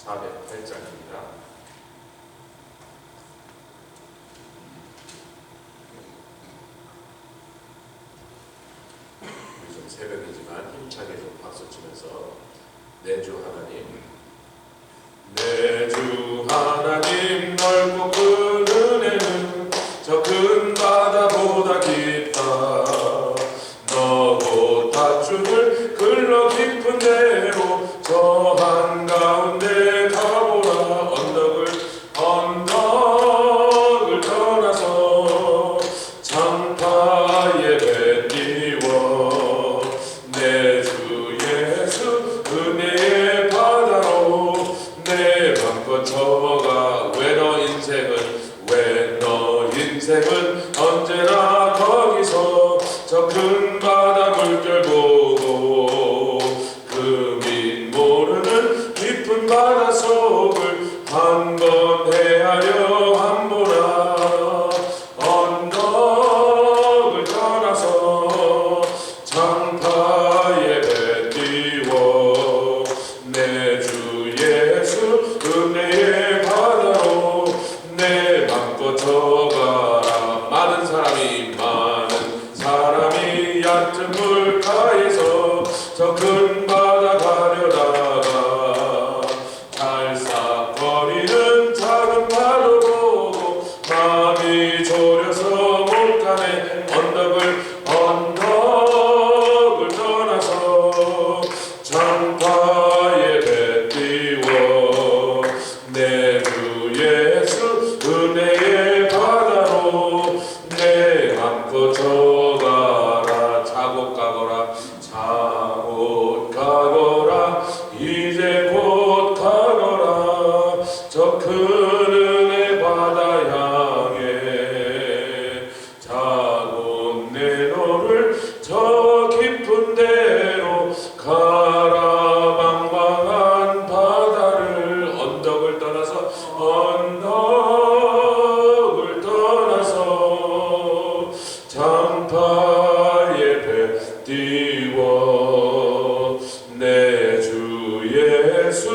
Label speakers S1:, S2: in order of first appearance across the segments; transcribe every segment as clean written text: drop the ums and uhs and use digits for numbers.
S1: 408장입니다. 요즘 새벽이지만 힘차게 좀 박수 치면서 내 주 하나님, 내 주 하나님 넓고 큰 은혜는 저 큰 바다보다 깊다. 너고 닷줄을 글러 깊은 데로 저 한가운데 가보라. 언덕을 떠나서 장파에 배 띄워 내 주 예수 은혜의 바다로 내 맘껏 저가. 왜 너 인생은 언제나 거기서 저 큰 바다 물결 보고 금인 모르는 깊은 바다 속을 한 번 헤아려 한보나. 언덕을 떠나서 장파에 배 띄워 내 주 예수 은혜의 바다로 내 맘껏 저가라. 많은 사람이 얕은 물가에서 저 큰 바다 가려다가 달싹거리는 작은 파도 보고 마음이 졸여서 못 가네. 언덕을 떠나서 장파에 배 띄워 내 주 예수 은혜의 바다로 내 맘껏 저가라. 자곧 가거라 이제 곧 가거라 저 큰 은혜 바다 향해. 자곧 내 너를 저 깊은 데로 가라. 망망한 바다를 언덕을 떠나서 장파에 배 띄워 내 주 예수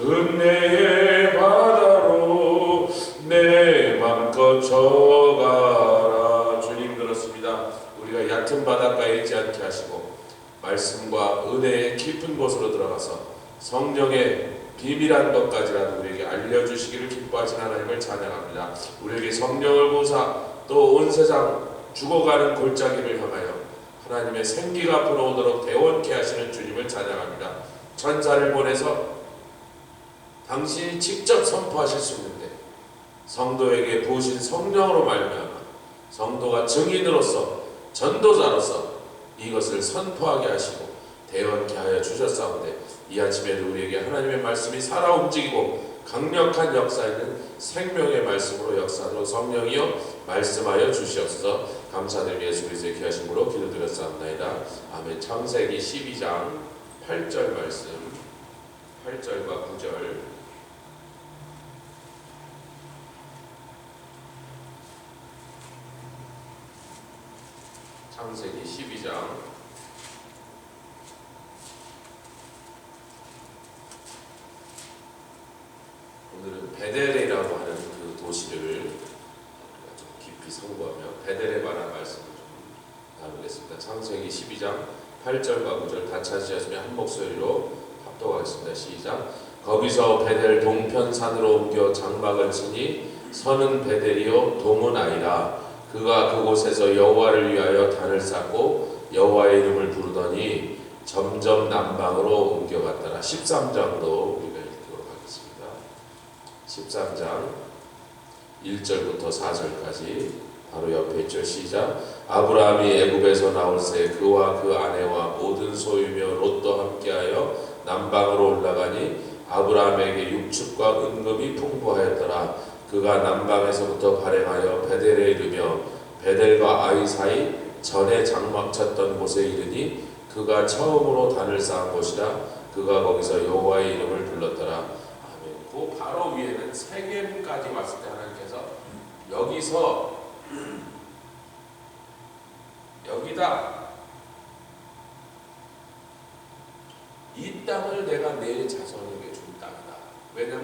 S1: 은혜의 바다로 내 맘껏 저가라. 주님, 그렇습니다. 우리가 얕은 바닷가에 있지 않게 하시고 말씀과 은혜의 깊은 곳으로 들어가서 성령의 비밀한 것까지라도 우리에게 알려주시기를 기뻐하신 하나님을 찬양합니다. 우리에게 성령을 보사 또 온 세상 죽어가는 골짜기를 향하여 하나님의 생기가 불어오도록 대원케 하시는 주님을 찬양합니다. 천사를 보내서 당신이 직접 선포하실 수 있는데 성도에게 부으신 성령으로 말미암아 성도가 증인으로서 전도자로서 이것을 선포하게 하시고 대원케 하여 주셨사온데 이 아침에도 우리에게 하나님의 말씀이 살아 움직이고 강력한 역사에는 생명의 말씀으로 역사로 성령이여 말씀하여 주시옵소서. 감사드리며 예수 그리스도의 귀하신 이름으로 기도드렸사옵나이다. 아멘. 창세기 12장 8절 말씀, 8절과 9절. 창세기 12장 오늘은 베델이라고 하는 그 도시를 좀 깊이 선고하며 베델에 관한 말씀을 좀 나누겠습니다. 창세기 12장 8절과 9절 다 찾으셨으면 한 목소리로 합독하겠습니다. 시작. 거기서 베델 동편산으로 옮겨 장막을 치니 서는 베델이요 동은 아니라 그가 그곳에서 여호와를 위하여 단을 쌓고 여호와의 이름을 부르더니 점점 남방으로 옮겨갔더라. 13장도 13장 1절부터 4절까지 바로 옆에 있죠. 시작. 아브라함이 애굽에서 나올새 그와 그 아내와 모든 소유며 롯도 함께하여 남방으로 올라가니 아브라함에게 육축과 은금이 풍부하였더라. 그가 남방에서부터 발행하여 베델에 이르며 베델과 아이 사이 전에 장막 쳤던 곳에 이르니 그가 처음으로 단을 쌓은 곳이라. 그가 거기서 여호와의 이름을 불렀더라. 그 바로 위에는 세겜까지 왔을 때 하나님께서 여기서 여기다 이 땅을 내가 내 자손에게 준 땅이다. 왜냐하면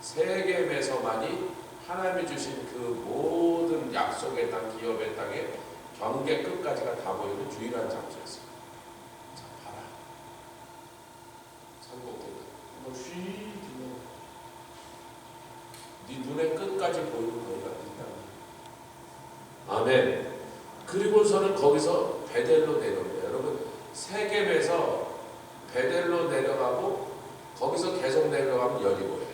S1: 세겜에서만이 하나님이 주신 그 모든 약속의 땅, 기업의 땅에 경계 끝까지가 다 보이는 유일한 장소였어요. 자, 봐라. 산꼭대기. 한번 휘 두면 네 눈의 끝까지 보이는 거기가 있다. 아멘. 그리고서는 거기서 베델로 내려옵니다. 여러분, 세겜에서 베델로 내려가고 거기서 계속 내려가면 여리고예요.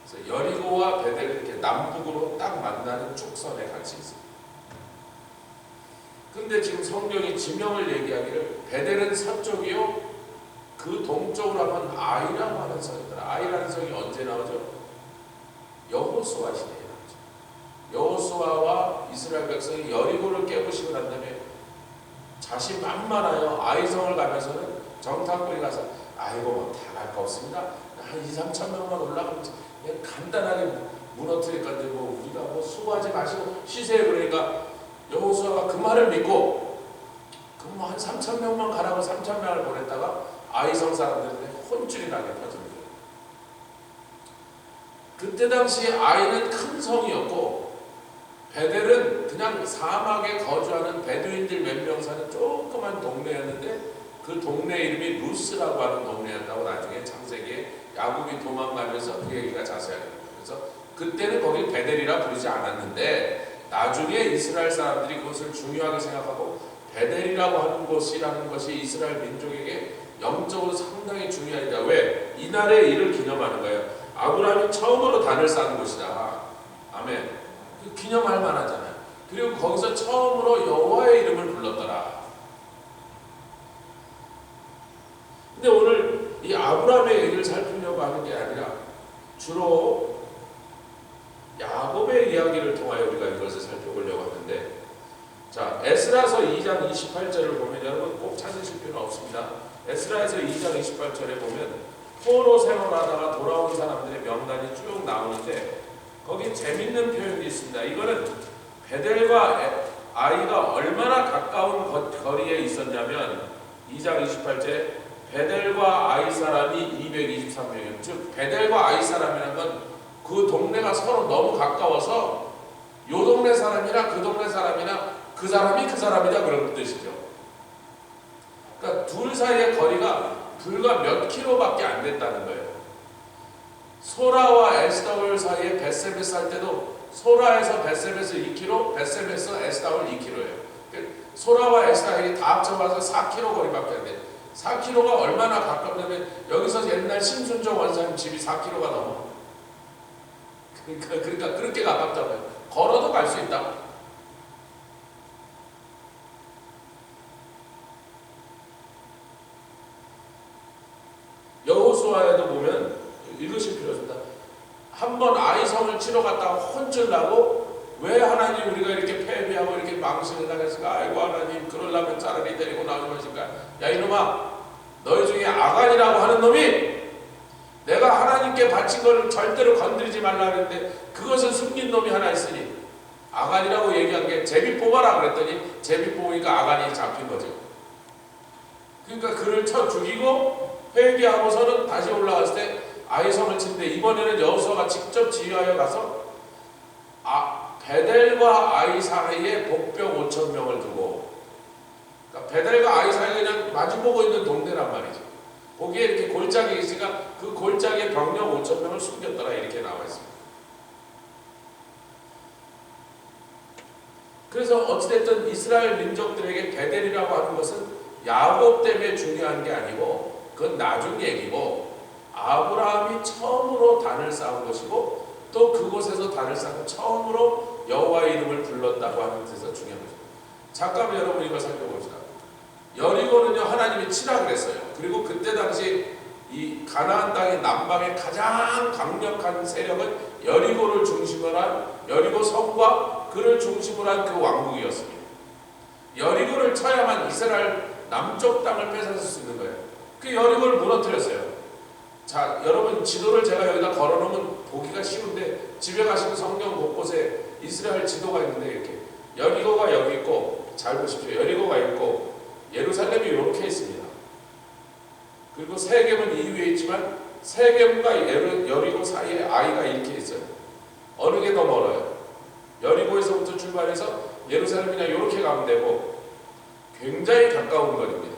S1: 그래서 여리고와 베델이 이렇게 남북으로 딱 만나는 축선에 같이 있습니다. 근데 지금 성경이 지명을 얘기하기를 베델은 서쪽이요, 그 동쪽으로 하면 아이라고 하는 성이더라. 아이라는 성이 언제 나오죠? 여호수아 시대에 나오죠. 여호수아와 이스라엘 백성이 여리고를 깨부시고 난 다음에 자신만만하여 아이성을 가면서는 정탐꾼이 가서 아이고 뭐 다 갈 거 없습니다. 한 2-3천 명만 올라가면 그냥 간단하게 무너뜨릴 건데 뭐 우리가 뭐 수고하지 마시고 쉬세요. 그러니까 여호수아가 그 말을 믿고 그 뭐 한 3천 명만 가라고 3천 명을 보냈다가 아이성 사람들한테 혼쭐이 나게 터집니다. 그때 당시 아이는 큰 성이었고 베델은 그냥 사막에 거주하는 베두인들 몇 명 사는 조그만 동네였는데 그 동네 이름이 루스라고 하는 동네였다고 나중에 창세기에 야곱이 도망가면서 그 얘기가 자세하게 됩니다. 그래서 그때는 거길 베델이라 부르지 않았는데 나중에 이스라엘 사람들이 그것을 중요하게 생각하고 베델이라고 하는 곳이라는 것이 이스라엘 민족에게 영적으로 상당히 중요하다. 왜? 이날의 일을 기념하는 거예요. 아브라함이 처음으로 단을 쌓은 곳이다. 아멘. 기념할 만하잖아요. 그리고 거기서 처음으로 여호와의 이름을 불렀더라. 근데 오늘 이 아브라함의 얘기를 살피려고 하는 게 아니라 주로 야곱의 이야기를 통하여 우리가 이것을 살펴보려고 하는데, 자, 에스라서 2장 28절을 보면 여러분 꼭 찾으실 필요는 없습니다. 에스라에서 2장 28절에 보면 포로 생활하다가 돌아온 사람들의 명단이 쭉 나오는데 거기 재밌는 표현이 있습니다. 이거는 베델과 아이가 얼마나 가까운 거리에 있었냐면 2장 28절에 베델과 아이 사람이 223명이에요. 즉 베델과 아이 사람이라는 건 그 동네가 서로 너무 가까워서 요 동네 사람이나 그 동네 사람이나 그 사람이 그 사람이다 그런 뜻이죠. 그러니까 둘 사이의 거리가 불과 몇 킬로밖에 안 됐다는 거예요. 소라와 에스다올 사이에 벳세메스 할 때도 소라에서 벳세메스 2km, 벳세메스 에스다올 2km예요. 소라와 에스다올이 다 합쳐봐서 4km 거리밖에 안 돼요. 4km가 얼마나 가깝냐면 여기서 옛날 심순정 원사님 집이 4km가 넘어. 그러니까 그렇게 가깝다고요. 걸어도 갈 수 있다. 여호수아에도 보면 읽으실 필요 없습니다. 한번 아이성을 치러 갔다가 혼쭐 나고 왜 하나님 우리가 이렇게 패배하고 이렇게 망신을 당했을까? 아이고 하나님 그러려면 차라리 데리고 나오지 마실까? 야 이놈아, 너희 중에 아간이라고 하는 놈이 내가 하나님께 바친 걸 절대로 건드리지 말라 그랬는데 그것을 숨긴 놈이 하나 있으니 아간이라고 얘기한 게 제비 뽑아라 그랬더니 제비 뽑으니까 아간이 잡힌 거죠. 그러니까 그를 쳐 죽이고 회개하고서는 다시 올라갔을 때 아이성을 치는데 이번에는 여호수아가 직접 지휘하여 가서 베델과 아이 사이에 복병 5,000명을 두고, 그러니까 베델과 아이 사이에 그냥 마주보고 있는 동네란 말이죠. 거기에 이렇게 골짜기 있으니까 그 골짜기에 병력 5,000명을 숨겼더라 이렇게 나와 있습니다. 그래서 어찌됐든 이스라엘 민족들에게 베델이라고 하는 것은 야곱 때문에 중요한 게 아니고 그건 나중 얘기고 아브라함이 처음으로 단을 쌓은 것이고 또 그곳에서 단을 쌓고 처음으로 여호와의 이름을 불렀다고 하는 데서 중요한 것입니다. 잠깐만 여러분 이거 살펴봅시다. 여리고는요 하나님이 치라 그랬어요. 그리고 그때 당시 이 가나안 땅의 남방의 가장 강력한 세력은 여리고를 중심으로 한 여리고 성과 그를 중심으로 한 그 왕국이었습니다. 여리고를 쳐야만 이스라엘 남쪽 땅을 뺏어줄 수 있는 거예요. 그 여리고를 무너뜨렸어요. 자, 여러분 지도를 제가 여기다 걸어놓으면 보기가 쉬운데 집에 가시면 성경 곳곳에 이스라엘 지도가 있는데 이렇게 여리고가 여기 있고, 잘 보십시오. 여리고가 있고 예루살렘이 이렇게 있습니다. 그리고 세겜은 이위에 있지만 세겜과 여리고 사이에 아이가 이렇게 있어요. 어느 게 더 멀어요? 여리고에서부터 출발해서 예루살렘 그냥 이렇게 가면 되고 굉장히 가까운 거리입니다.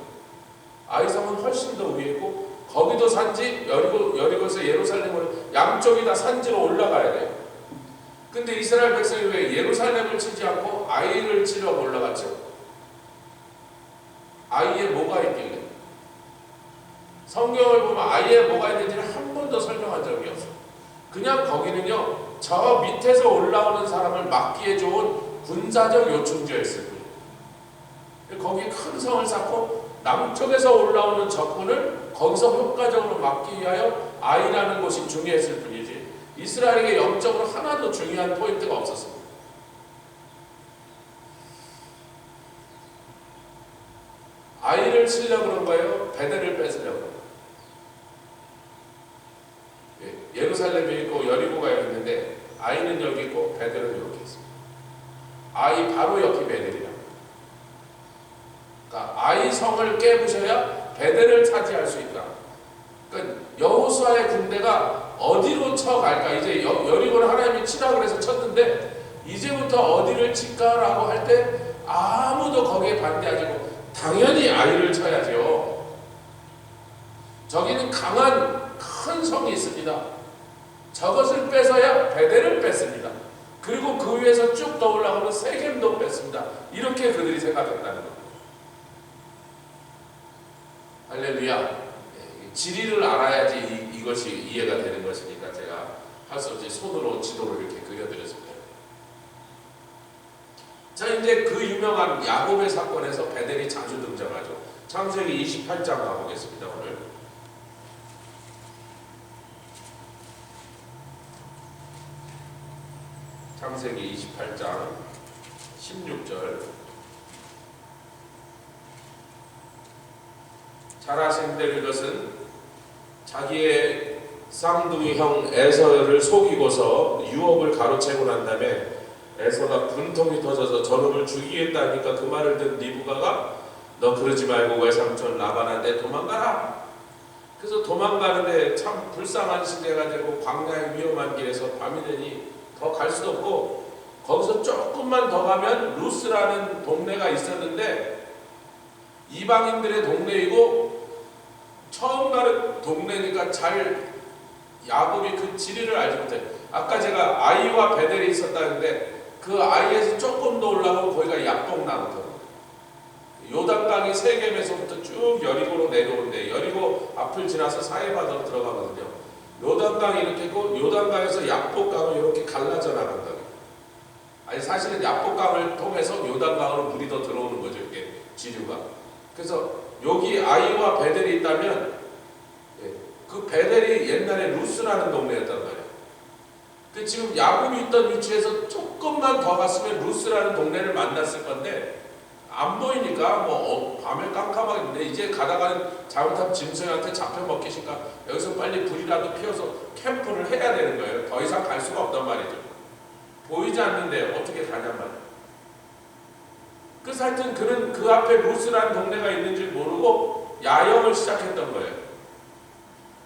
S1: 아이성은 훨씬 더 위에 있고 거기도 산지 여리고에서 예루살렘을 양쪽이 다 산지로 올라가야 돼요. 근데 이스라엘 백성이 왜 예루살렘을 치지 않고 아이를 치러 올라갔죠? 아이에 뭐가 있길래? 성경을 보면 아이에 뭐가 있는지를 한 번도 설명한 적이 없어요. 그냥 거기는요 저 밑에서 올라오는 사람을 막기에 좋은 군사적 요충지였을 뿐이에요. 거기에 큰 성을 쌓고 남쪽에서 올라오는 적군을 거기서 효과적으로 막기 위하여 아이라는 곳이 중요했을 뿐이지 이스라엘에게 영적으로 하나도 중요한 포인트가 없었습니다. 아이를 치려고 그런 거예요? 베델을 뺏으려고 그런 거예요? 예루살렘에 있고 여리고가 여기 있는데 아이는 여기 있고 베델은 이렇게 있습니다. 아이 바로 옆이 베델이라고. 그러니까 아이 성을 깨부셔야 베델을 차지할 수 있다. 그러니까 여호수아의 군대가 어디로 쳐갈까? 이제 여리고는 하나님이 치라고 해서 쳤는데 이제부터 어디를 칠까라고 할 때 아무도 거기에 반대하지 않고 당연히 아이를 쳐야죠. 저기는 강한 큰 성이 있습니다. 저것을 뺏어야 베델을 뺐습니다. 그리고 그 위에서 쭉 더 올라가면 세겜도 뺐습니다. 이렇게 그들이 생각했다는 겁니다. 할렐루야. 지리를 알아야지 이것이 이해가 되는 것이니까 제가 할 수 없이 손으로 지도를 이렇게 그려드렸습니다. 자, 이제 그 유명한 야곱의 사건에서 베델이 자주 등장하죠. 창세기 28장 가보겠습니다. 오늘 창세기 28장 16절. 자라생될 것은 자기의 쌍둥이 형 에서를 속이고서 유업을 가로채고 난 다음에 에서가 분통이 터져서 저놈을 죽이겠다니까 그 말을 듣는 리브가가 너 그러지 말고 외삼촌 라반한테 도망가라. 그래서 도망가는데 참 불쌍한 시대가 되고 광야의 위험한 길에서 밤이 되니 더 갈 수도 없고 거기서 조금만 더 가면 루스라는 동네가 있었는데 이방인들의 동네이고 처음 가는 동네니까 잘 야곱이 그 지리를 알지 못해. 아까 제가 아이와 베델이 있었다는데 그 아이에서 조금 더 올라가면 거기가 약복나거든요. 요단강이 세겜에서부터 쭉 여리고로 내려오는데 여리고 앞을 지나서 사해바다로 들어가거든요. 요단강이 이렇게 있고 요단강에서 약복강을 이렇게 갈라져 나간다. 아니 사실은 약복강을 통해서 요단강으로 물이 더 들어오는 거죠. 이게 지류가. 그래서 여기 아이와 베델이 있다면 그 베델이 옛날에 루스라는 동네였단 말이에요. 그 지금 야곱이 있던 위치에서 조금만 더 갔으면 루스라는 동네를 만났을 건데 안 보이니까 밤에 깜깜하겠는데 이제 가다가는 잘못하면 짐승한테 잡혀 먹히니까 여기서 빨리 불이라도 피워서 캠프를 해야 되는 거예요. 더 이상 갈 수가 없단 말이죠. 보이지 않는데 어떻게 가냔 말이에요. 그래서 하여튼 그는 그 앞에 루스라는 동네가 있는 줄 모르고 야영을 시작했던 거예요.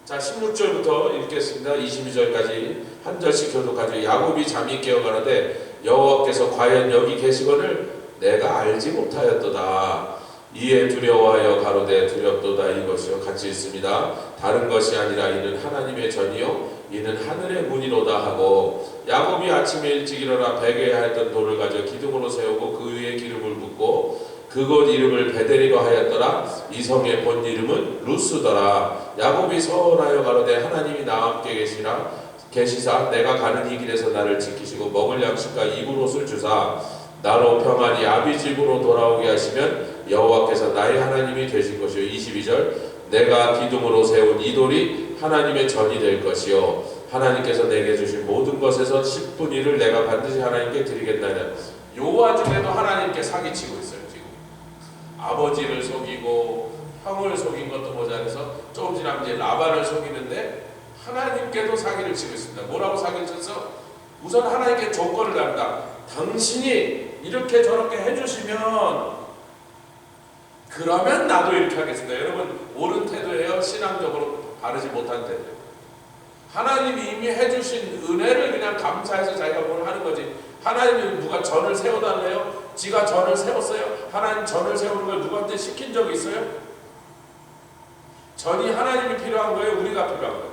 S1: 자, 16절부터 읽겠습니다. 22절까지 한 절씩 교독하죠. 야곱이 잠이 깨어가는데 여호와께서 과연 여기 계시거늘 내가 알지 못하였도다. 이에 두려워하여 가로되 두렵도다 이것이요 같이 있습니다. 다른 것이 아니라 이는 하나님의 전이요 이는 하늘의 문이로다 하고 야곱이 아침에 일찍 일어나 베개에 했던 돌을 가져 기둥으로 세우고 그 위에 기름을 붓고 그곳 이름을 베델이로 하였더라. 이 성의 본 이름은 루스더라. 야곱이 서원하여 가로되 하나님이 나와 함께 계시사 내가 가는 이 길에서 나를 지키시고 먹을 양식과 입을 옷을 주사 나로 평안히 아비 집으로 돌아오게 하시면 여호와께서 나의 하나님이 되실 것이요. 22절 내가 기둥으로 세운 이 돌이 하나님의 전이 될 것이요 하나님께서 내게 주신 모든 것에서 10분의 1을 내가 반드시 하나님께 드리겠나니. 요 와중에도 하나님께 사기치고 있어요. 지금 아버지를 속이고 형을 속인 것도 모자라서 조금 지나면 이제 라반을 속이는데 하나님께도 사기를 치고 있습니다. 뭐라고 사기를 쳤어? 우선 하나님께 조건을 한다. 당신이 이렇게 저렇게 해주시면 그러면 나도 이렇게 하겠습니다. 여러분 옳은 태도예요? 신앙적으로 바르지 못한 태도예요? 하나님이 이미 해주신 은혜를 그냥 감사해서 자기가 뭘 하는 거지. 하나님이 누가 전을 세워달래요? 지가 전을 세웠어요? 하나님 전을 세우는 걸 누구한테 시킨 적이 있어요? 전이 하나님이 필요한 거예요? 우리가 필요한 거예요?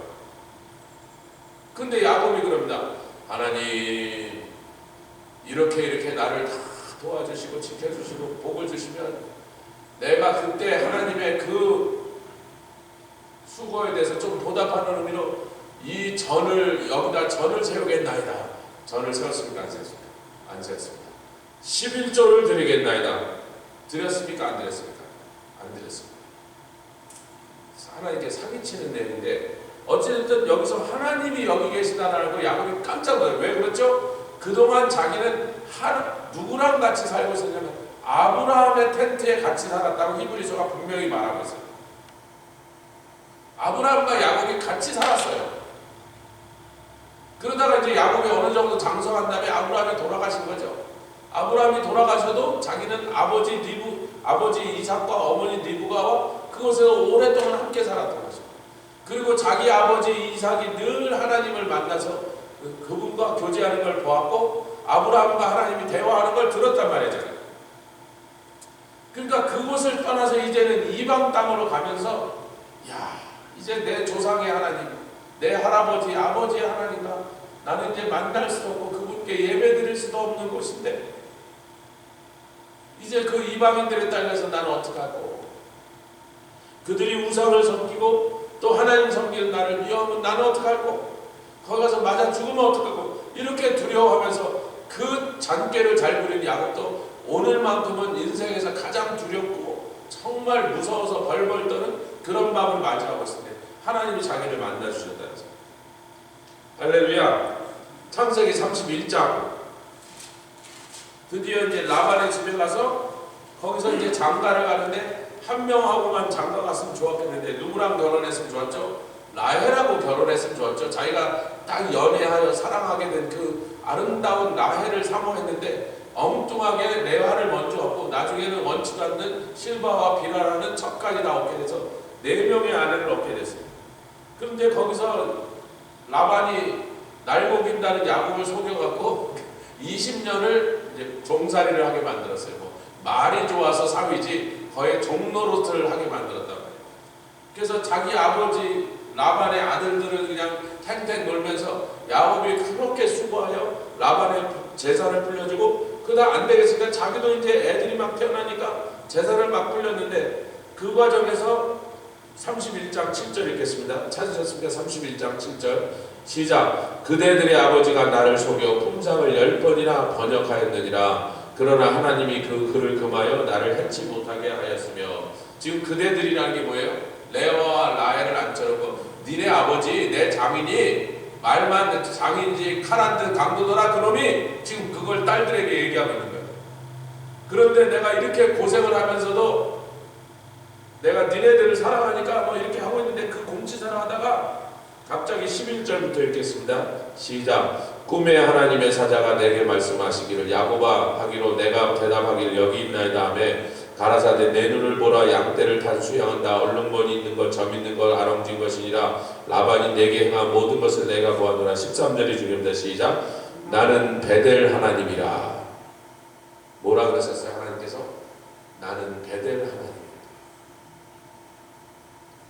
S1: 근데 야곱이 그럽니다. 하나님 이렇게 나를 다 도와주시고 지켜주시고 복을 주시면 내가 그때 하나님의 그 수고에 대해서 좀 보답하는 의미로 이 전을 여기다 전을 세우겠나이다. 전을 세웠습니까? 안 세웠습니까? 안 세웠습니다. 11조를 드리겠나이다. 드렸습니까? 안 드렸습니까? 안 드렸습니다. 하나님께 사기치는 내용인데 어찌됐든 여기서 하나님이 여기 계시다는 걸 야곱이 깜짝 놀라요. 왜 그렇죠? 그동안 자기는 누구랑 같이 살고 있었냐면 아브라함의 텐트에 같이 살았다고 히브리서가 분명히 말하고 있어요. 아브라함과 야곱이 같이 살았어요. 그러다가 이제 야곱이 어느 정도 장성한 다음에 아브라함이 돌아가신 거죠. 아브라함이 돌아가셔도 자기는 아버지 이삭과 어머니 리브가와 그곳에서 오랫동안 함께 살았던 것입니다. 그리고 자기 아버지 이삭이 늘 하나님을 만나서 그분과 교제하는 걸 보았고 아브라함과 하나님이 대화하는 걸 들었단 말이죠. 그러니까 그곳을 떠나서 이제는 이방 땅으로 가면서 이제 내 조상의 하나님, 내 할아버지, 아버지의 하나님과 나는 이제 만날 수도 없고 그분께 예배 드릴 수도 없는 곳인데 이제 그 이방인들에 딸려서 나는 어떡하고 그들이 우상을 섬기고 또 하나님 섬기는 나를 미워하면 나는 어떡하고 거기 가서 맞아 죽으면 어떡하고 이렇게 두려워하면서 그 잔꾀를 잘 부린 야곱도 오늘만큼은 인생에서 가장 두렵고 정말 무서워서 벌벌 떠는 그런 마음을 맞이하고 있습니다. 하나님이 자기를 만나주셨다는 거죠. 할렐루야. 창세기 31장 드디어 이제 라반의 집에 가서 거기서 이제 장가를 가는데 한 명하고만 장가 갔으면 좋았겠는데 누구랑 결혼했으면 좋았죠? 라헬하고 결혼했으면 좋았죠. 자기가 딱 연애하여 사랑하게 된 그 아름다운 라헬을 사모했는데 엉뚱하게 레아를 먼저 얻고 나중에는 원치도 않는 실바와 비라라는 척까지 다 얻게 돼서 4명의 아내를 얻게 됐어요. 그런데 거기서 라반이 날고긴다는 야곱을 속여갖고 20년을 이제 종살이를 하게 만들었어요. 말이 좋아서 사위지 거의 종노릇을 하게 만들었단 말이에요. 그래서 자기 아버지 라반의 아들들은 그냥 탱탱 놀면서 야곱이 그렇게 수고하여 라반의 재산을 불려주고 그러다 안 되겠으니까 자기도 이제 애들이 막 태어나니까 재산을 막 불렸는데 그 과정에서 31장 7절 읽겠습니다. 찾으셨습니까? 31장 7절 시작. 그대들의 아버지가 나를 속여 품상을 10번이나 번역하였느니라. 그러나 하나님이 그 글을 금하여 나를 해치 못하게 하였으며 지금 그대들이라는 게 뭐예요? 레아와 라헬을 앉혀놓고 니네 아버지 내 장인이 말만 장인지 카란트 강도더라 그놈이 지금 그걸 딸들에게 얘기하고 있는 거예요. 그런데 내가 이렇게 고생을 하면서도 내가 니네들을 사랑하니까 뭐 이렇게 하고 있는데 그 공치사를 하다가 갑자기 11절부터 읽겠습니다. 시작. 꿈에 하나님의 사자가 내게 말씀하시기를 야곱아 하기로 내가 대답하기를 여기 있나이다 하며 가라사대 내 눈을 보라 양떼를 탄 수양한다 얼룩무늬 있는 것 점 있는 것 아렁진 것이니라 라반이 내게 행한 모든 것을 내가 보았노라. 13절이 중요합니다. 시작. 나는 베델 하나님이라. 뭐라 그러셨어요? 하나님께서 나는 베델 하나님.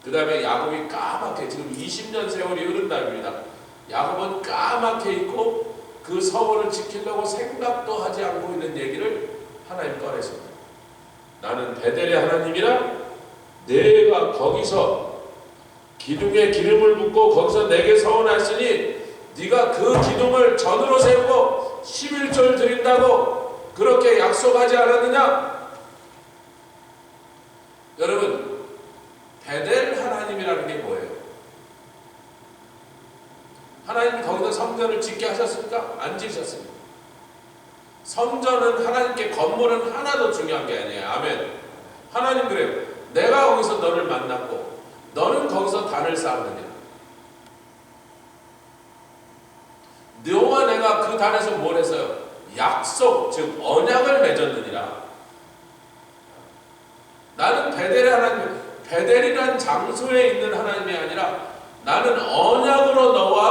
S1: 그 다음에 야곱이 까맣게 지금 20년 세월이 흐른 날입니다. 야곱은 까맣게 있고 그 서원을 지키려고 생각도 하지 않고 있는 얘기를 하나님 꺼내십니다. 나는 베델의 하나님이라 내가 거기서 기둥에 기름을 붓고 거기서 내게 서원하시니 네가 그 기둥을 전으로 세우고 11조를 드린다고 그렇게 약속하지 않았느냐? 여러분 베델 하나님이라는 게 뭐예요? 하나님이 거기서 성전을 짓게 하셨습니까? 안 지으셨습니다. 성전은 하나님께 건물은 하나도 중요한 게 아니에요. 아멘. 하나님 그래요. 내가 거기서 너를 만났고 너는 거기서 단을 쌓았느냐. 너와 내가 그 단에서 뭘 했어요? 약속, 즉 언약을 맺었느니라. 나는 베델의 하나님, 베델이란 장소에 있는 하나님이 아니라 나는 언약으로 너와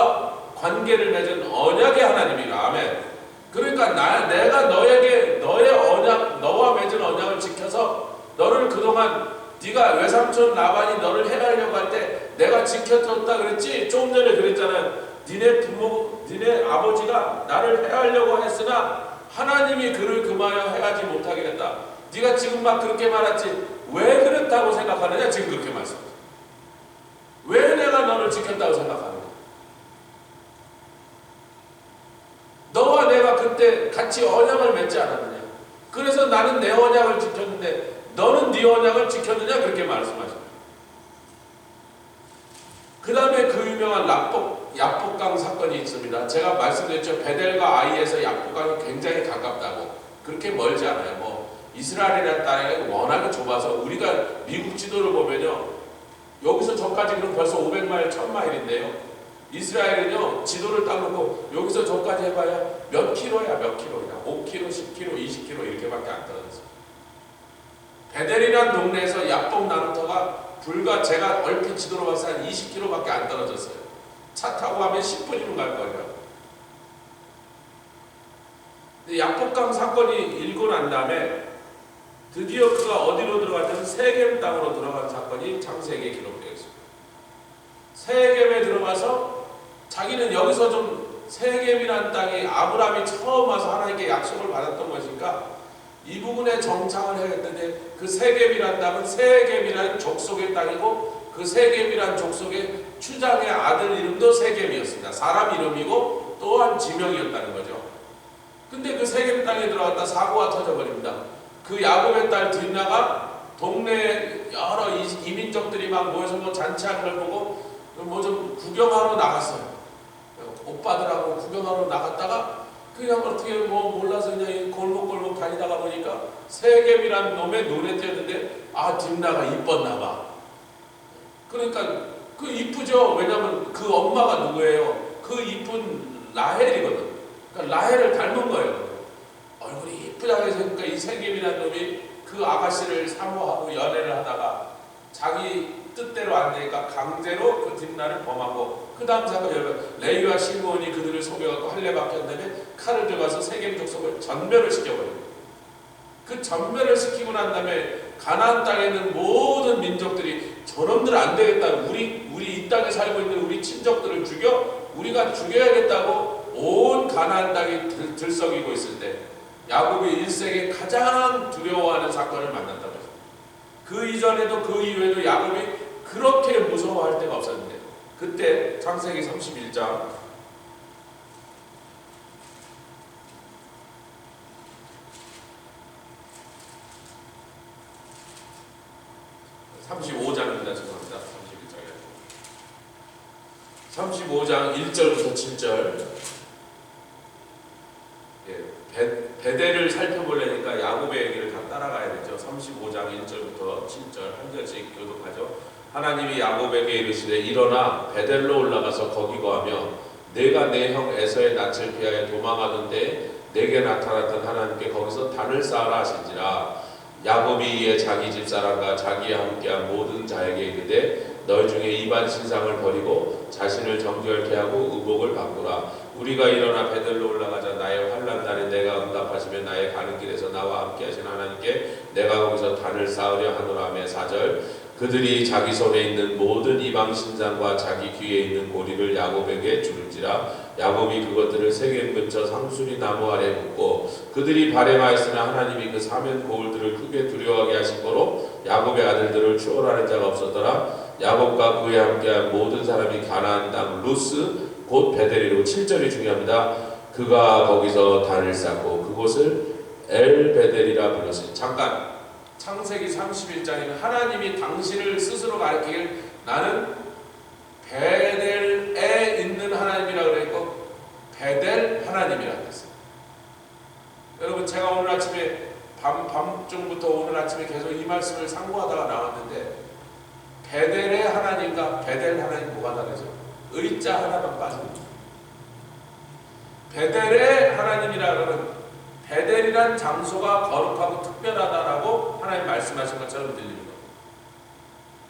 S1: 관계를 맺은 언약의 하나님이라. 아멘. 그러니까 내가 너에게 너의 언약, 너와 맺은 언약을 지켜서 너를 그동안 네가 외삼촌 라반이 너를 해하려고 할 때 내가 지켜줬다 그랬지. 조금 전에 그랬잖아요. 니네 아버지가 나를 해하려고 했으나 하나님이 그를 금하여 해하지 못하게 됐다. 네가 지금 막 그렇게 말했지. 왜 그랬다고 생각하느냐? 지금 그렇게 말씀하세요. 왜 내가 너를 지켰다고 생각하느냐? 너와 내가 그때 같이 언약을 맺지 않았느냐? 그래서 나는 내 언약을 지켰는데 너는 네 언약을 지켰느냐? 그렇게 말씀하십니다. 그 다음에 그 유명한 야복강 사건이 있습니다. 제가 말씀드렸죠. 베델과 아이에서 야복강이 굉장히 가깝다고. 그렇게 멀지 않아요. 뭐 이스라엘이라는 땅이 워낙에 좁아서 우리가 미국 지도를 보면요, 여기서 저까지 그럼 벌써 500마일, 1000마일인데요. 이스라엘은요, 지도를 딱 놓고 여기서 저까지 해봐야 몇 킬로야, 몇 킬로야. 5킬로, 10킬로, 20킬로 이렇게밖에 안 떨어졌어요. 베델이라는 동네에서 야복 나루터가 불과 제가 얼핏 지도로 봐서 한 20킬로밖에 안 떨어졌어요. 차 타고 가면 10분이면 갈 거예요. 근데 야복강 사건이 일고 난 다음에 드디어 그가 어디로 들어갔냐면 세겜 땅으로 들어간 사건이 창세기에 기록되어 있습니다. 세겜에 들어가서 자기는 여기서 좀 세겜이라는 땅이 아브라함이 처음 와서 하나님께 약속을 받았던 것이니까 이 부분에 정착을 해야겠는데, 그 세겜이라는 땅은 세겜이라는 족속의 땅이고 그 세겜이라는 족속의 추장의 아들 이름도 세겜이었습니다. 사람 이름이고 또한 지명이었다는 거죠. 근데 그 세겜 땅에 들어갔다 사고가 터져버립니다. 그 야곱의 딸 딥나가 동네 여러 이민족들이 막 모여서 뭐 잔치하는 걸 보고 뭐 좀 구경하러 나갔어요. 오빠들하고 구경하러 나갔다가 그냥 어떻게 뭐 몰라서 그냥 골목골목 다니다가 보니까 세겜이라는 놈의 눈에 띄었는데, 아, 딥나가 이뻤나 봐. 그러니까 그 이쁘죠. 왜냐면 그 엄마가 누구예요? 그 이쁜 라헬이거든. 그러니까 라헬을 닮은 거예요. 얼굴이 이쁘다고 해서, 그러니까 이 세겜이라는 놈이 그 아가씨를 사모하고 연애를 하다가 자기 뜻대로 안 되니까 강제로 그 딥나를 범하고, 그 다음 사건 여러분, 레위와 시므온이 그들을 속여갖고 할례 박힌 다음에 칼을 들어가서 세겜 족속을 전멸을 시켜버립니다. 그 전멸을 시키고 난 다음에 가나안 땅에 있는 모든 민족들이 저놈들 안 되겠다. 우리 이 땅에 살고 있는 우리 친족들을 우리가 죽여야겠다고 온 가나안 땅이 들썩이고 있을 때 야곱이 1세기에 가장 두려워하는 사건을 만났다고 했습니다. 그 이전에도 그 이후에도 야곱이 그렇게 무서워할 때가 없었는데, 그때 창세기 31장 35장입니다. 죄송합니다. 31장에 35장 1절부터 7절. 베델을 살펴보려니까 야곱의 얘기를 다 따라가야 되죠. 35장 1절부터 7절 한 절씩 교독하죠. 하나님이 야곱에게 이르시되 일어나 베델로 올라가서 거기 거하며 내가 내 형 에서의 낯을 피하여 도망하던데 내게 나타났던 하나님께 거기서 단을 쌓아라 하신지라. 야곱이 이에 자기 집사람과 자기와 함께한 모든 자에게 이르되 너희 중에 이반 신상을 버리고 자신을 정결케 하고 의복을 바꾸라. 우리가 일어나 베델로 올라가자. 나의 환난 날에 내가 응답하시며 나의 가는 길에서 나와 함께 하신 하나님께 내가 거기서 단을 쌓으려 하노라 하며 4절. 그들이 자기 손에 있는 모든 이방 신상과 자기 귀에 있는 고리를 야곱에게 주는지라. 야곱이 그것들을 세겜 근처 상수리 나무 아래 묻고 그들이 바램하였으나 하나님이 그 사면 고울들을 크게 두려워하게 하신 거로 야곱의 아들들을 추월하는 자가 없었더라. 야곱과 그에 함께한 모든 사람이 가나안 땅 루스 곧 베델이로. 7절이 중요합니다. 그가 거기서 단을 쌓고 그곳을 엘베델이라 불렀으니. 잠깐, 창세기 31장에는 하나님이 당신을 스스로 가리키길 나는 베델에 있는 하나님이라고 그랬고 베델 하나님이라고 했어요. 여러분, 제가 오늘 아침에 밤중부터 오늘 아침에 계속 이 말씀을 상고하다가 나왔는데, 베델의 하나님과 베델 하나님 뭐가 다르죠? 의자 하나만 빠집니다. 베델의 하나님이라는 베델이란 장소가 거룩하고 특별하다라고 하나님 말씀하신 것처럼 들립니다.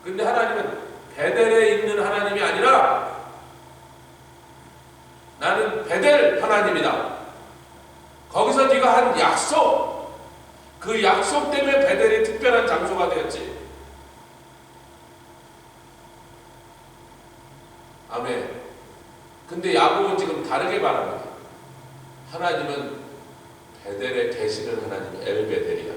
S1: 그런데 하나님은 베델에 있는 하나님이 아니라 나는 베델 하나님이다. 거기서 네가 한 약속, 그 약속 때문에 베델이 특별한 장소가 되었지. 아멘. 근데 야곱은 지금 다르게 말합니다. 하나님은 베델에 계시는 하나님, 엘베델이야.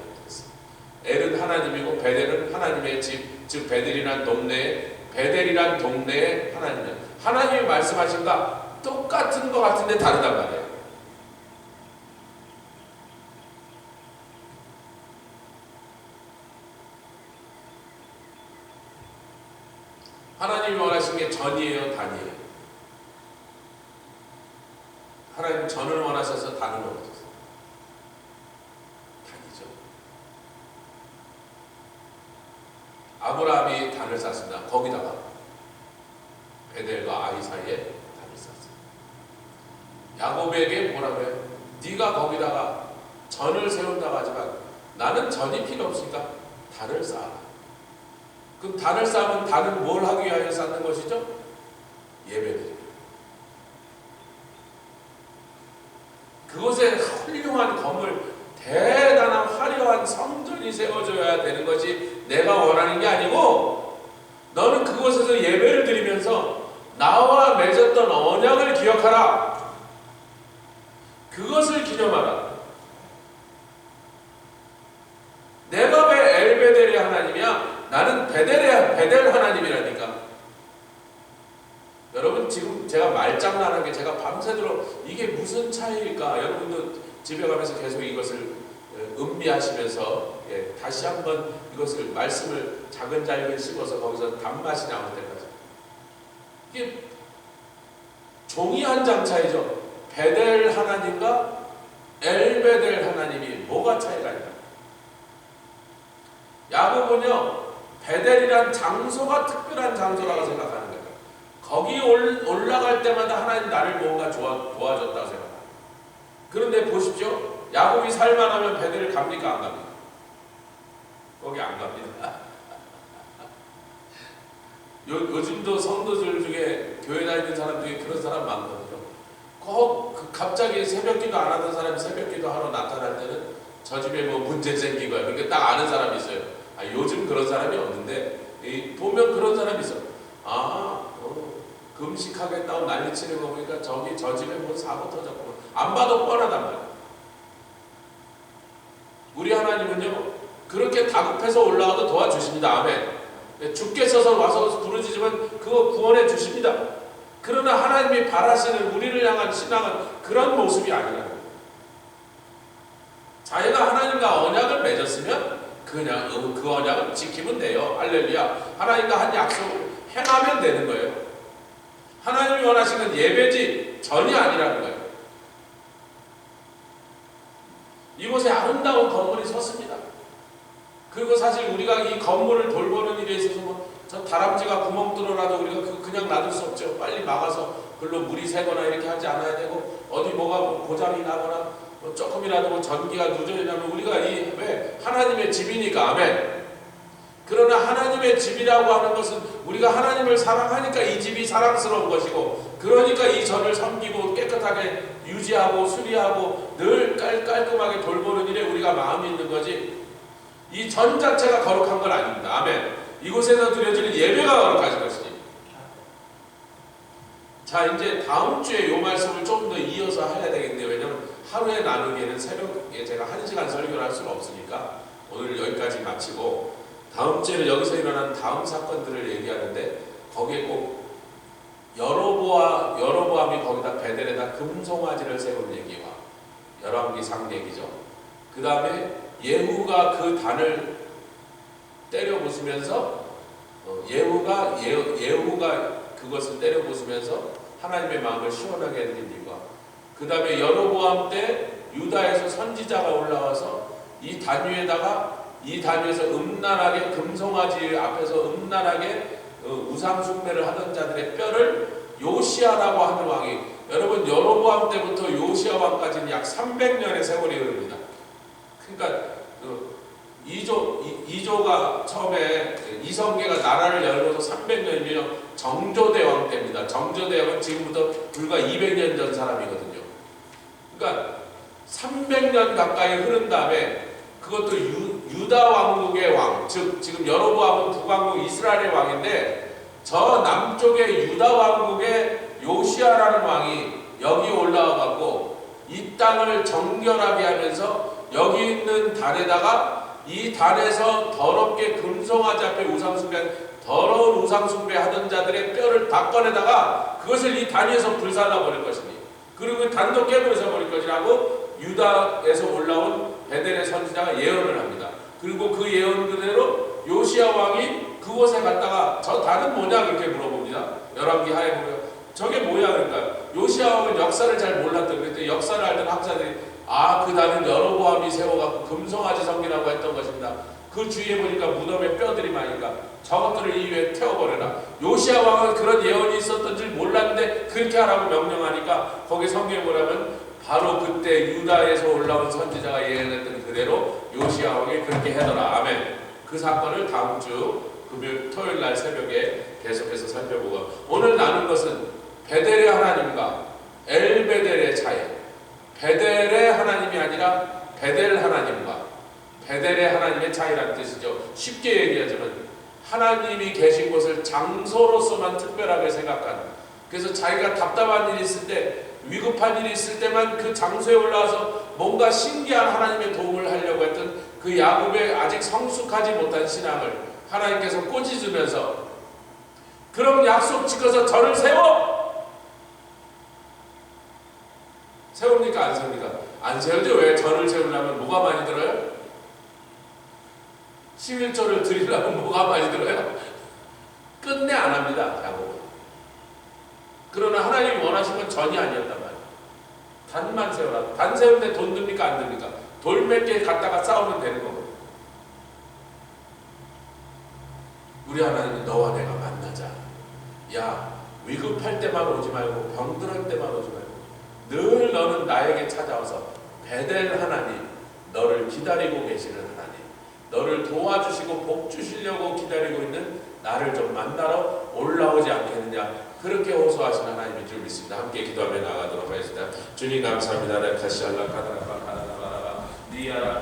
S1: 엘은 하나님이고 베델은 하나님의 집, 즉 베델이란 동네에, 베델이란 동네에 하나님이야. 하나님이 말씀하신가 똑같은 것 같은데 다르단 말이에요. 하나님이 원하신 게 전이에요, 단이에요? 하나님 전을 원하셔서 단을 원하셨어요. 단이죠. 아브라함이 단을 쌓습니다. 거기다가 베델과 아이 사이에 단을 쌓습니다. 야곱에게 뭐라고 해요? 네가 거기다가 전을 세운다고 하지만 나는 전이 필요 없으니까 단을 쌓아라. 그럼 단을 쌓으면 단은 뭘 하기 위하여 쌓는 것이죠? 예배드립니다. 그곳에 훌륭한 건물, 대단한 화려한 성전이 세워져야 되는 것이 내가 원하는 게 아니고, 너는 그곳에서 예배를 드리면서 나와 맺었던 언약을 기억하라. 그것을 기념하라. 내가 왜 엘베델의 하나님이야? 나는 베델 하나님이라니까. 여러분, 지금 제가 말장난한 게 제가 밤새도록 이게 무슨 차이일까? 여러분도 집에 가면서 계속 이것을 음미하시면서 다시 한번 이것을 말씀을 작은 잘게 씹어서 거기서 단맛이 나올 때까지. 이게 종이 한 장 차이죠. 베델 하나님과 엘베델 하나님이 뭐가 차이가 있나? 야곱은요, 베델이란 장소가 특별한 장소라고 생각하는 거예요. 거기 올라갈 때마다 하나님 나를 뭔가 도와줬다고 생각합니다. 그런데 보십시오. 야곱이 살만하면 베델을 갑니까? 안 갑니까? 거기 안 갑니다. 요즘도 성도들 중에, 교회 다니는 사람 중에 그런 사람 많거든요. 갑자기 새벽기도 안 하던 사람이 새벽기도 하러 나타날 때는 저 집에 뭐 문제 생긴 거야. 그러니까 딱 아는 사람이 있어요. 요즘 그런 사람이 없는데 보면 그런 사람이 있어. 금식하겠다고 난리치는 거 보니까 저 집에 뭐 사고 터졌구나. 안 봐도 뻔하단 말이야. 우리 하나님은요, 그렇게 다급해서 올라가도 도와주십니다. 아멘. 주께서 와서 부르짖으면 그거 구원해 주십니다. 그러나 하나님이 바라시는 우리를 향한 신앙은 그런 모습이 아니라는 거예요. 자기가 하나님과 언약을 맺었으면 그냥 그 언약을 지키면 돼요. 할렐루야. 하나님과 한 약속을 행하면 되는 거예요. 하나님이 원하시는 예배지 전이 아니라는 거예요. 이곳에 아름다운 건물이 섰습니다. 그리고 사실 우리가 이 건물을 돌보는 일에 있어서 저 다람쥐가 구멍 뚫어라도 우리가 그냥 놔둘 수 없죠. 빨리 막아서 글로 물이 새거나 이렇게 하지 않아야 되고, 어디 뭐가 고장이 나거나 조금이라도 전기가 누적이 나면 우리가 왜 하나님의 집이니까. 아멘. 그러나 하나님의 집이라고 하는 것은 우리가 하나님을 사랑하니까 이 집이 사랑스러운 것이고, 그러니까 이 전을 섬기고 깨끗하게 유지하고 수리하고 늘 깔끔하게 돌보는 일에 우리가 마음이 있는 거지, 이 전 자체가 거룩한 건 아닙니다. 아멘. 이곳에서 드려지는 예배가 거룩하신 것이지. 자, 이제 다음 주에 이 말씀을 좀 더 이어서 해야 되겠네요. 왜냐하면 하루에 나누기에는 새벽에 제가 1시간 설교를 할 수가 없으니까 오늘 여기까지 마치고, 다음 주에는 여기서 일어난 다음 사건들을 얘기하는데, 거기에 꼭 여로보암이 거기다 베델에다 금송아지를 세운 얘기와 열왕기상 얘기죠. 그 다음에 예후가 그 단을 때려 부수면서 예후가 그것을 때려 부수면서 하나님의 마음을 시원하게 해드린 일과, 그 다음에 여로보암 때 유다에서 선지자가 올라와서 이 단 위에서 음란하게, 금송아지 앞에서 음란하게 우상 숭배를 하던 자들의 뼈를 요시아라고 하는 왕이, 여러분 여로보암 때부터 요시아 왕까지는 약 300년의 세월이 흐릅니다. 그러니까 이조가 처음에 이성계가 나라를 열고서 300년이면 정조대왕 때입니다. 정조대왕은 지금부터 불과 200년 전 사람이거든요. 그러니까 300년 가까이 흐른 다음에 그것도 유다 왕국의 왕, 즉 지금 여로보암은 북왕국 이스라엘의 왕인데 저 남쪽의 유다 왕국의 요시아라는 왕이 여기 올라와 갖고 이 땅을 정결하게 하면서 여기 있는 단에다가 이 단에서 더럽게 금송아지 앞에 우상숭배, 더러운 우상숭배 하던 자들의 뼈를 다 꺼내다가 그것을 이 단 위에서 불살라 버릴 것이니, 그리고 그 단도 깨부숴 버릴 것이라고 유다에서 올라온 베델의 선지자가 예언을 합니다. 그리고 그 예언 그대로 요시아 왕이 그곳에 갔다가 저 단은 뭐냐 그렇게 물어봅니다. 열왕기 하에 보면 저게 뭐야 그러니까 요시아 왕은 역사를 잘 몰랐던, 그때 역사를 알던 학자들이 그 단은 여로보암이 세워갖고 금송아지 성기라고 했던 것입니다. 그 주위에 보니까 무덤에 뼈들이 많으니까 저것들을 이 위에 태워버려라. 요시아 왕은 그런 예언이 있었던 줄 몰랐는데 그렇게 하라고 명령하니까 거기 성경에 뭐냐면 바로 그때 유다에서 올라온 선지자가 예언했던 그대로 요시아 왕이 그렇게 해더라. 아멘. 그 사건을 다음 주 토요일 날 새벽에 계속해서 살펴보고, 오늘 나눈 것은 베델의 하나님과 엘베델의 차이. 베델의 하나님이 아니라 베델 하나님과 베델의 하나님의 차이라는 뜻이죠. 쉽게 얘기하자면 하나님이 계신 곳을 장소로서만 특별하게 생각하는, 그래서 자기가 답답한 일이 있을 때, 위급한 일이 있을 때만 그 장소에 올라와서 뭔가 신기한 하나님의 도움을 하려고 했던 그 야곱의 아직 성숙하지 못한 신앙을 하나님께서 꼬집으면서 그럼 약속 지켜서 저를 세웁니까? 안 세웁니까? 안 세우죠. 왜? 저를 세우려면 뭐가 많이 들어요? 11조를 드리려면 뭐가 많이 들어요? 끝내 안 합니다. 야곱은. 그러나 하나님이 원하신 건 전이 아니었단 말이에요. 단만 세우라. 단 세우는데 돈 듭니까? 안 듭니까? 돌 몇 개 갖다가 싸우면 되는 거고. 우리 하나님이 너와 내가 만나자. 야, 위급할 때만 오지 말고 병들할 때만 오지 말고 늘 너는 나에게 찾아와서 베델 하나님, 너를 기다리고 계시는 하나님, 너를 도와주시고 복 주시려고 기다리고 있는 나를 좀 만나러 올라오지 않겠느냐, 그렇게 호소하시는 하나님인 줄 믿습니다. 함께 기도하며 나가도록 하겠습니다. 주님 감사합니다. 니아라